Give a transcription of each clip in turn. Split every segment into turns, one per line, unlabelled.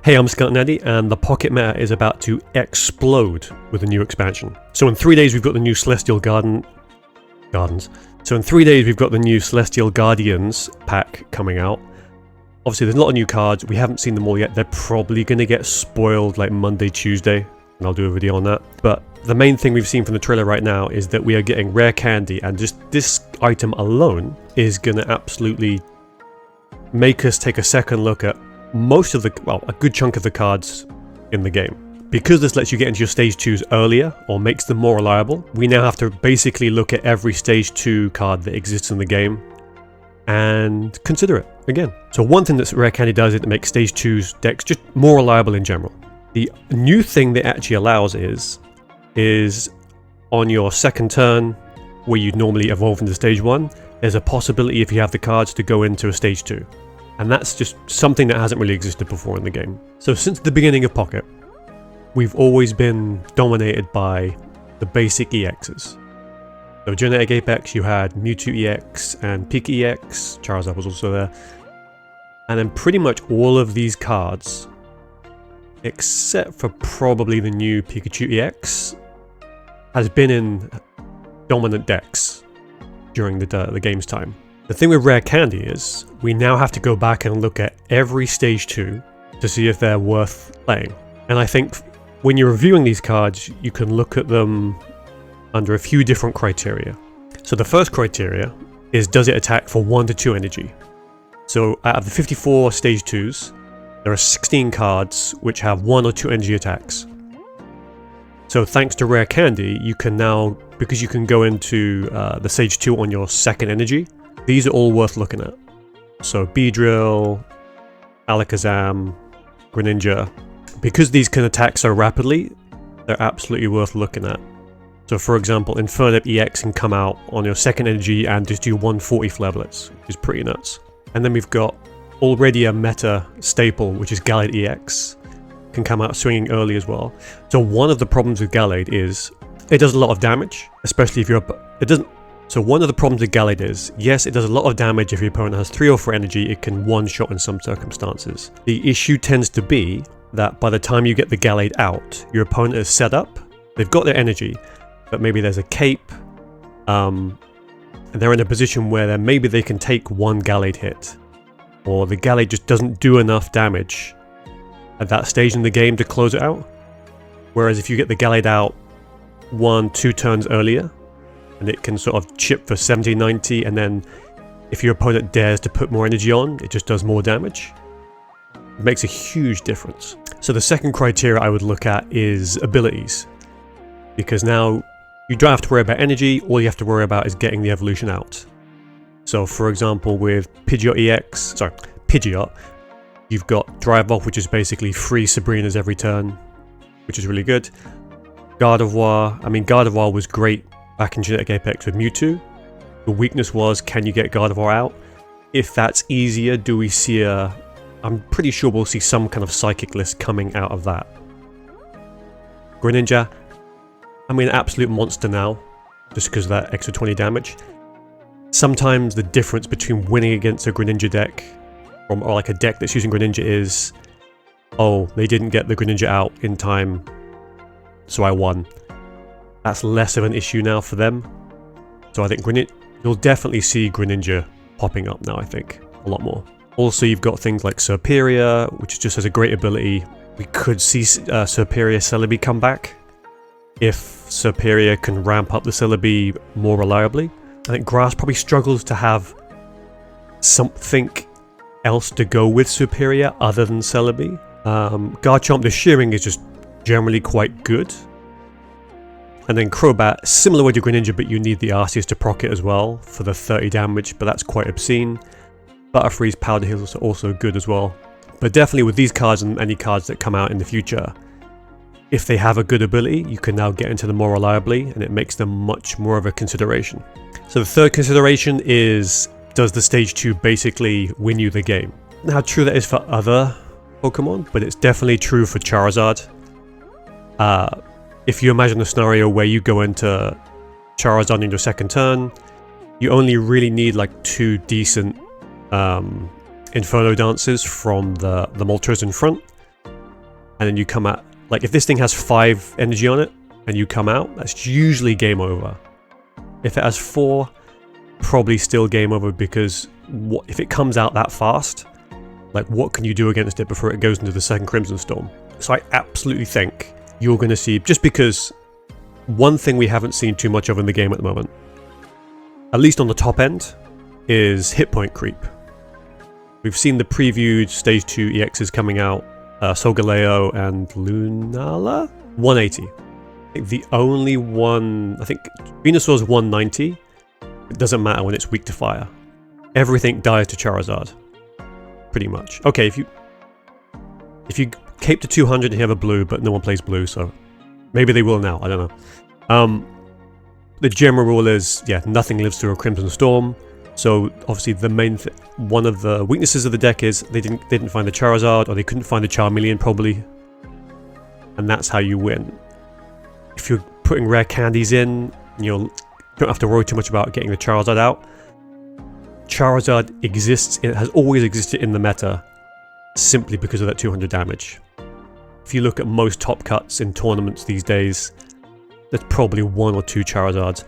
Hey, I'm Eddie, and the Pocket meta is about to explode with the new expansion. So in 3 days we've got the new Celestial Gardens. So in 3 days we've got the new Celestial Guardians pack coming out. Obviously there's a lot of new cards, we haven't seen them all yet. They're probably going to get spoiled like Monday, Tuesday, and I'll do a video on that. But the main thing we've seen from the trailer right now is that we are getting rare candy, and just this item alone is going to absolutely make us take a second look at most of the, well, a good chunk of the cards in the game. Because this lets you get into your stage 2s earlier, or makes them more reliable, we now have to basically look at every stage 2 card that exists in the game and consider it again. So one thing that rare candy does is it makes stage 2's decks just more reliable in general. The new thing that actually allows is on your second turn, where you'd normally evolve into stage 1, there's a possibility, if you have the cards, to go into a stage 2. And that's just something that hasn't really existed before in the game. So since the beginning of Pocket, we've always been dominated by the basic EXs. So Genetic Apex, you had Mewtwo EX and Pika EX, Charizard was also there. And then pretty much all of these cards, except for probably the new Pikachu EX, has been in dominant decks during the game's time. The thing with rare candy is, we now have to go back and look at every stage 2 to see if they're worth playing. And I think when you're reviewing these cards, you can look at them under a few different criteria. So the first criteria is, does it attack for 1 to 2 energy? So out of the 54 stage 2s, there are 16 cards which have 1 or 2 energy attacks. So thanks to rare candy, you can now, because you can go into the stage 2 on your second energy, these are all worth looking at. So Beedrill, Alakazam, Greninja. Because these can attack so rapidly, they're absolutely worth looking at. So for example, Infernape EX can come out on your second energy and just do 140 Flare Blitz, which is pretty nuts. And then we've got already a meta staple, which is Gallade EX. Can come out swinging early as well. So one of the problems with Gallade is it does a lot of damage, especially if you're up. It doesn't. So one of the problems with Gallade is, yes, it does a lot of damage if your opponent has 3 or 4 energy, it can one-shot in some circumstances. The issue tends to be that by the time you get the Gallade out, your opponent is set up, they've got their energy, but maybe there's a cape, and they're in a position where maybe they can take one Gallade hit, or the Gallade just doesn't do enough damage at that stage in the game to close it out. Whereas if you get the Gallade out 1-2 turns earlier, and it can sort of chip for 70-90, and then if your opponent dares to put more energy on, it just does more damage. It makes a huge difference. So the second criteria I would look at is abilities, because now you don't have to worry about energy, all you have to worry about is getting the evolution out. So for example with Pidgeot, you've got Drive Off, which is basically free Sabrinas every turn, which is really good. Gardevoir was great back in Genetic Apex with Mewtwo. The weakness was, can you get Gardevoir out? If that's easier, do we see I'm pretty sure we'll see some kind of psychic list coming out of that. Greninja, absolute monster now, just because of that extra 20 damage. Sometimes the difference between winning against a Greninja deck, or like a deck that's using Greninja, is, oh, they didn't get the Greninja out in time, so I won. That's less of an issue now for them. So I think you'll definitely see Greninja popping up now, I think, a lot more. Also, you've got things like Serperior, which just has a great ability. We could see Serperior Celebi come back if Serperior can ramp up the Celebi more reliably. I think Grass probably struggles to have something else to go with Serperior other than Celebi. Garchomp, the shearing is just generally quite good. And then Crobat, similar way to Greninja, but you need the Arceus to proc it as well for the 30 damage, but that's quite obscene. Butterfree's Powder Heal is also good as well. But definitely with these cards and any cards that come out in the future, if they have a good ability, you can now get into them more reliably, and it makes them much more of a consideration. So the third consideration is, does the stage 2 basically win you the game? Now, true that is for other Pokemon, but it's definitely true for Charizard. If you imagine a scenario where you go into Charizard in your second turn, you only really need like 2 decent Inferno dances from the Moltres in front, and then you come out, like if this thing has 5 energy on it and you come out, that's usually game over. If it has 4, probably still game over, because if it comes out that fast, like what can you do against it before it goes into the second Crimson Storm? So I absolutely think you're going to see, just because one thing we haven't seen too much of in the game at the moment, at least on the top end, is hit point creep. We've seen the previewed Stage 2 EXs coming out, Solgaleo and Lunala? 180. I think the only one, I think Venusaur's 190. It doesn't matter when it's weak to fire. Everything dies to Charizard. Pretty much. Okay, if you cape to 200 and you have a blue, but no one plays blue, so maybe they will now, I don't know. The general rule is, yeah, nothing lives through a Crimson Storm. So obviously the main one of the weaknesses of the deck is they didn't find the Charizard, or they couldn't find the Charmeleon probably, and that's how you win. If you're putting rare candies in, you don't have to worry too much about getting the Charizard out. Charizard exists, it has always existed in the meta simply because of that 200 damage. If you look at most top cuts in tournaments these days, there's probably 1 or 2 Charizards.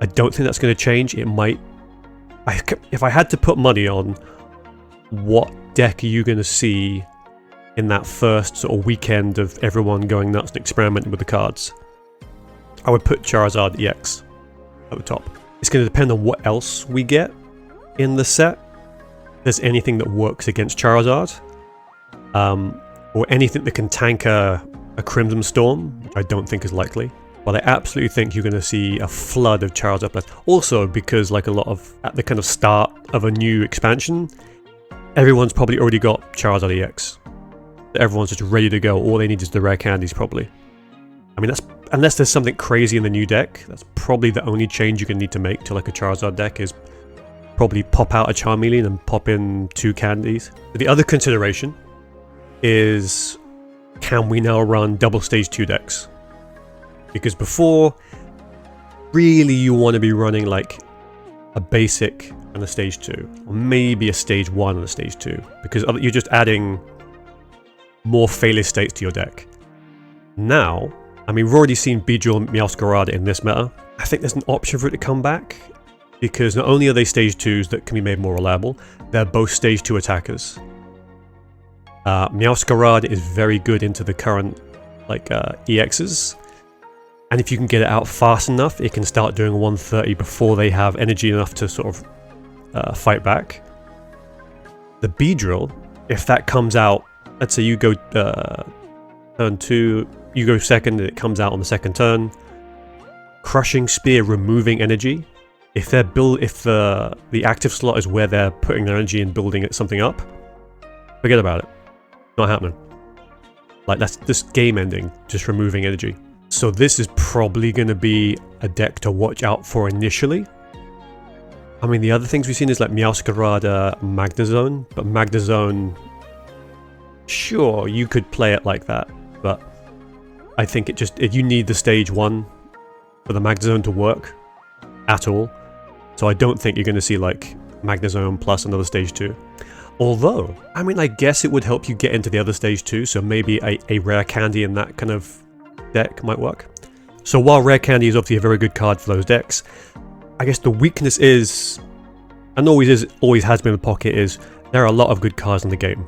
I don't think that's going to change. It might. If I had to put money on what deck are you going to see in that first sort of weekend of everyone going nuts and experimenting with the cards, I would put Charizard EX at the top. It's going to depend on what else we get in the set. If there's anything that works against Charizard, or anything that can tank a Crimson Storm, which I don't think is likely. But I absolutely think you're going to see a flood of Charizard players. Also, because like a lot of, at the kind of start of a new expansion, everyone's probably already got Charizard EX. Everyone's just ready to go. All they need is the rare candies, probably. I mean, that's, unless there's something crazy in the new deck, that's probably the only change you're going to need to make to like a Charizard deck, is probably pop out a Charmeleon and pop in 2 candies. But the other consideration is, can we now run double stage 2 decks? Because before, really you want to be running like a basic and a stage 2, or maybe a stage 1 and a stage 2, because you're just adding more failure states to your deck. Now, I mean, we've already seen Beedrill and Meowscarada in this meta. I think there's an option for it to come back, because not only are they stage 2s that can be made more reliable, they're both stage 2 attackers. Meowscarada is very good into the current like EXs, and if you can get it out fast enough, it can start doing 130 before they have energy enough to sort of fight back. The Beedrill, if that comes out, let's say you go turn 2, you go second, and it comes out on the second turn. Crushing Spear removing energy. If the active slot is where they're putting their energy and building something up, forget about it. Not happening. Like, that's just game ending, just removing energy. So this is probably going to be a deck to watch out for initially. I mean, the other things we've seen is like Meowscarada, Magnezone, but Magnezone, sure, you could play it like that, but I think you need the stage 1 for the Magnezone to work at all. So I don't think you're going to see like Magnezone plus another stage 2. Although, I mean, I guess it would help you get into the other stage 2, so maybe a rare candy in that kind of deck might work. So while rare candy is obviously a very good card for those decks, I guess the weakness is, and always has been with Pocket, is there are a lot of good cards in the game,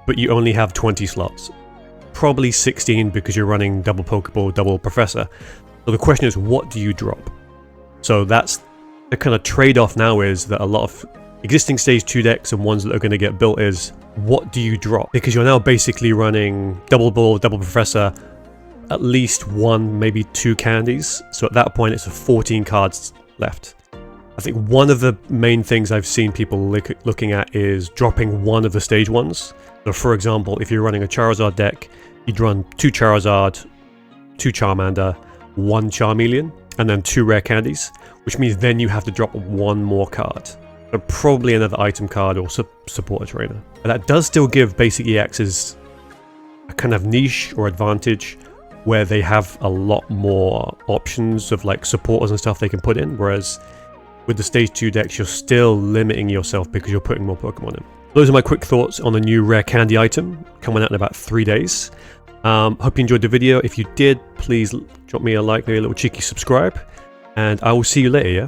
but you only have 20 slots. Probably 16 because you're running double Pokeball, double Professor. So the question is, what do you drop? So that's the kind of trade-off now, is that a lot of existing stage 2 decks and ones that are going to get built is, what do you drop? Because you're now basically running double ball, double Professor, at least 1, maybe 2 candies. So at that point it's 14 cards left. I think one of the main things I've seen people looking at is dropping one of the stage 1s. So for example, if you're running a Charizard deck, you'd run 2 Charizard, 2 Charmander, 1 Charmeleon, and then 2 rare candies, which means then you have to drop 1 more card. So probably another item card or support trainer. But that does still give basic EXs a kind of niche or advantage where they have a lot more options of like supporters and stuff they can put in, whereas with the stage 2 decks you're still limiting yourself because you're putting more Pokemon in. Those are my quick thoughts on the new rare candy item coming out in about 3 days. Hope you enjoyed the video. If you did, please drop me a like, maybe a little cheeky subscribe, and I will see you later, yeah?